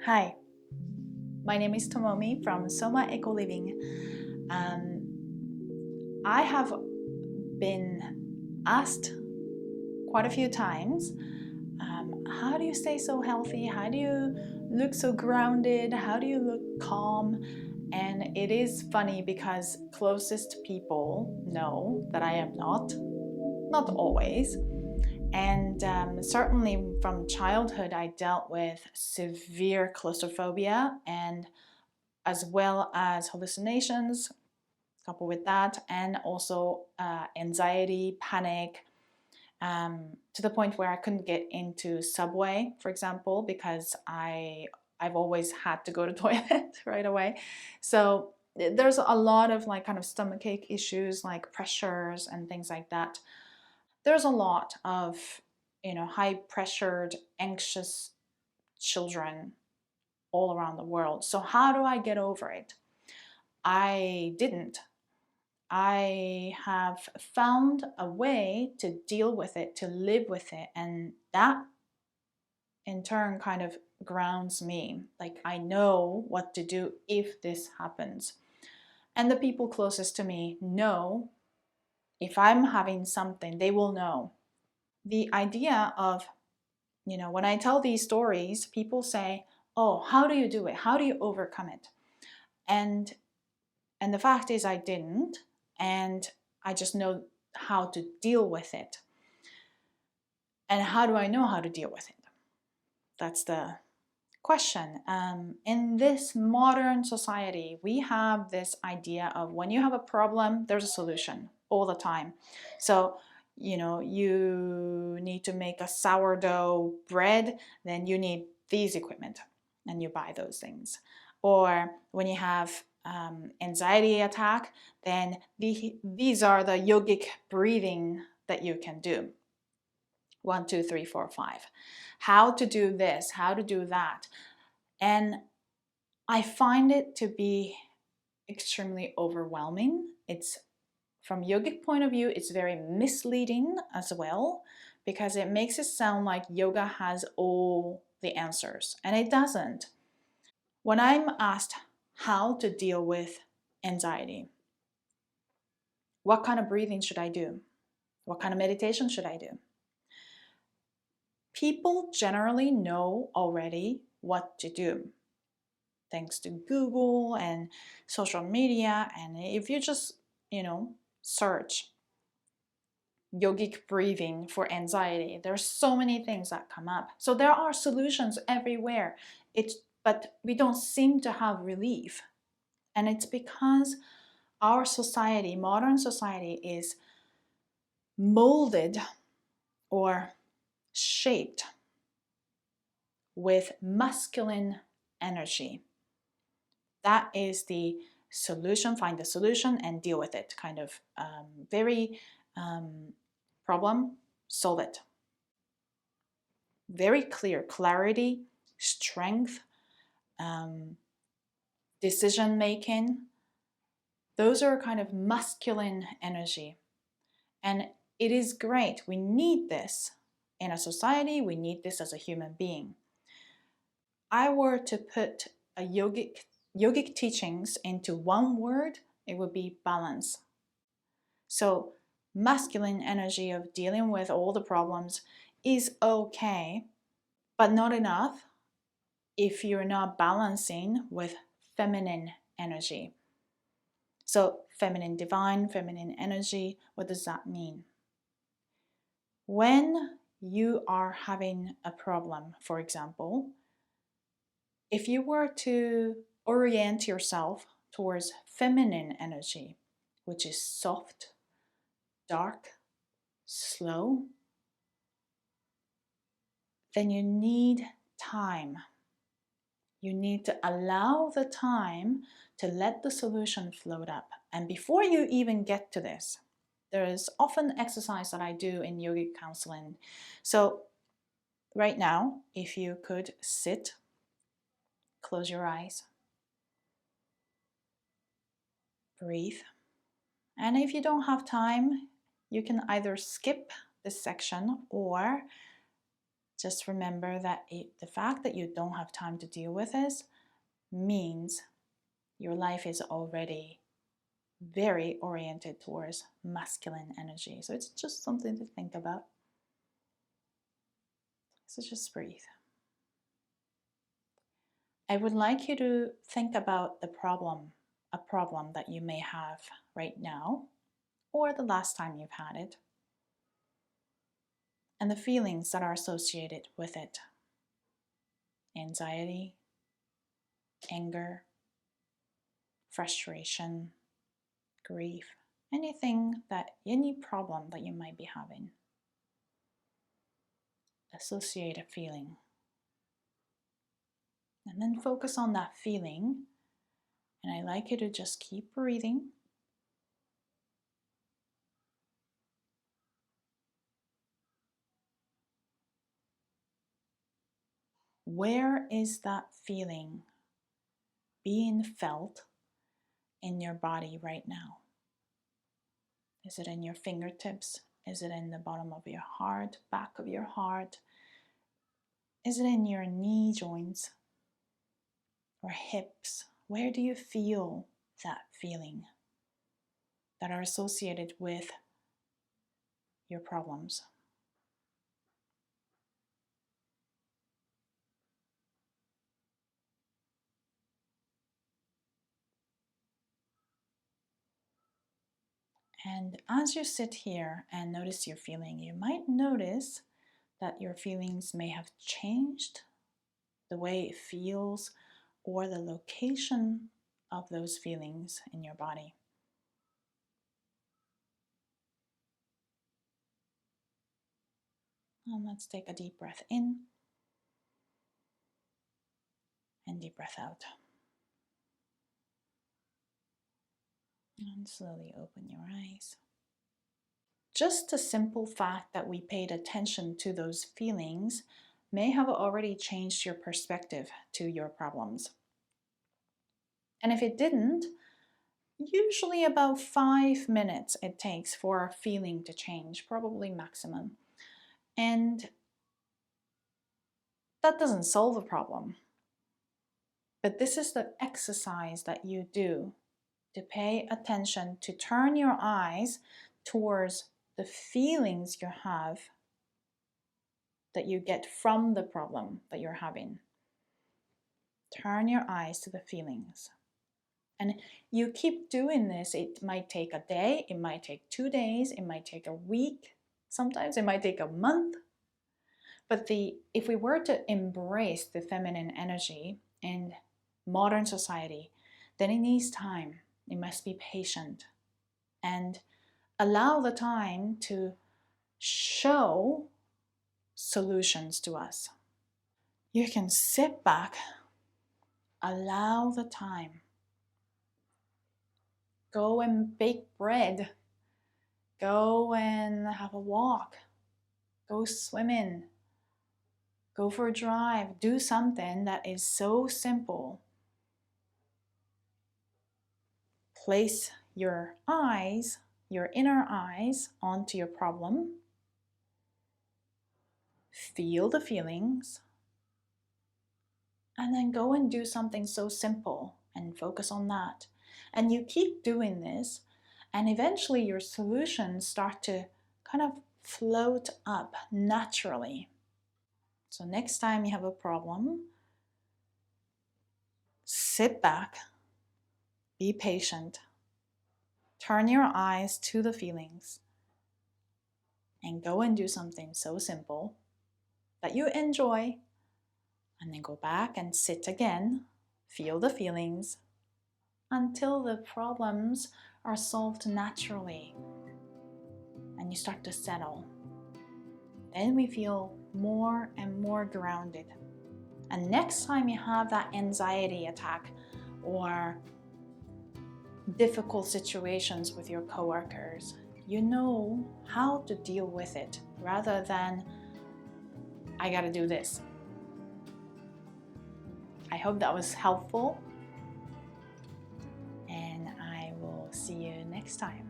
Hi, my name is Tomomi from Soma Ecoliving. I have been asked quite a few times, how do you stay so healthy? How do you look so grounded? How do you look calm? And it is funny because closest people know that I am not always. And certainly from childhood, I dealt with severe claustrophobia and as well as hallucinations coupled with that, and also anxiety, panic, to the point where I couldn't get into subway, for example, because I've always had to go to toilet right away. So there's a lot of like kind of stomachache issues, like pressures and things like that. There's a lot of high pressured, anxious children all around the world. So how do I get over it? I didn't. I have found a way to deal with it, to live with it, and that in turn kind of grounds me. Like I know what to do if this happens. And the people closest to me know if I'm having something, they will know. The idea of, when I tell these stories, people say, "Oh, how do you do it? How do you overcome it?" And and the fact is I didn't, and I just know how to deal with it. And how do I know how to deal with it? That's the question. In this modern society, we have this idea of when you have a problem, there's a solution all the time. So, you need to make a sourdough bread, then you need these equipment and you buy those things. Or when you have anxiety attack, then these are the yogic breathing that you can do. 1, 2, 3, 4, 5. How to do this, how to do that. And I find it to be extremely overwhelming. It's from yogic point of view, it's very misleading as well because it makes it sound like yoga has all the answers, and it doesn't. When I'm asked how to deal with anxiety, what kind of breathing should I do? What kind of meditation should I do? People generally know already what to do thanks to Google and social media. And if you just, search yogic breathing for anxiety, there's so many things that come up. So there are solutions everywhere. But we don't seem to have relief. And it's because our society, modern society, is molded or shaped with masculine energy. That is the solution. Find the solution and deal with it. Kind of very problem, solve it. Very clear clarity, strength, decision making. Those are kind of masculine energy. And it is great. We need this in a society. We need this as a human being. I were to put a yogic teachings into one word, it would be balance. So masculine energy of dealing with all the problems is okay, but not enough if you're not balancing with feminine energy. So feminine divine, feminine energy, what does that mean? When you are having a problem, for example, if you were to orient yourself towards feminine energy, which is soft, dark, slow, then you need time. You need to allow the time to let the solution float up. And before you even get to this, there is often exercise that I do in yogic counseling. So right now, if you could sit, close your eyes, breathe. And if you don't have time, you can either skip this section or Just remember that the fact that you don't have time to deal with this means your life is already very oriented towards masculine energy. So it's just something to think about. So just breathe. I would like you to think about a problem that you may have right now, or the last time you've had it, and the feelings that are associated with it. Anxiety, anger, frustration, grief, any problem that you might be having. Associate a feeling. And then focus on that feeling. And I like you to just keep breathing. Where is that feeling being felt in your body right now? Is it in your fingertips? Is it in the bottom of your heart, back of your heart? Is it in your knee joints or hips? Where do you feel that feeling that are associated with your problems? And as you sit here and notice your feeling, you might notice that your feelings may have changed, the way it feels, or the location of those feelings in your body. And let's take a deep breath in and deep breath out. And slowly open your eyes. Just the simple fact that we paid attention to those feelings may have already changed your perspective to your problems. And if it didn't, usually about 5 minutes it takes for a feeling to change, probably maximum. And that doesn't solve a problem. But this is the exercise that you do to pay attention, to turn your eyes towards the feelings you have that you get from the problem that you're having. Turn your eyes to the feelings. And you keep doing this. It might take a day, it might take 2 days, it might take a week, sometimes it might take a month. But if we were to embrace the feminine energy in modern society, then it needs time. It must be patient and allow the time to show solutions to us. You can sit back, allow the time. Go and bake bread. Go and have a walk. Go swimming. Go for a drive. Do something that is so simple. Place your eyes, your inner eyes, onto your problem. Feel the feelings. And then go and do something so simple and focus on that. And you keep doing this, and eventually your solutions start to kind of float up naturally. So next time you have a problem, sit back, be patient, turn your eyes to the feelings, and go and do something so simple that you enjoy, and then go back and sit again, feel the feelings, until the problems are solved naturally and you start to settle. Then we feel more and more grounded. And next time you have that anxiety attack or difficult situations with your coworkers, you know how to deal with it rather than, I gotta do this. I hope that was helpful, and I will see you next time.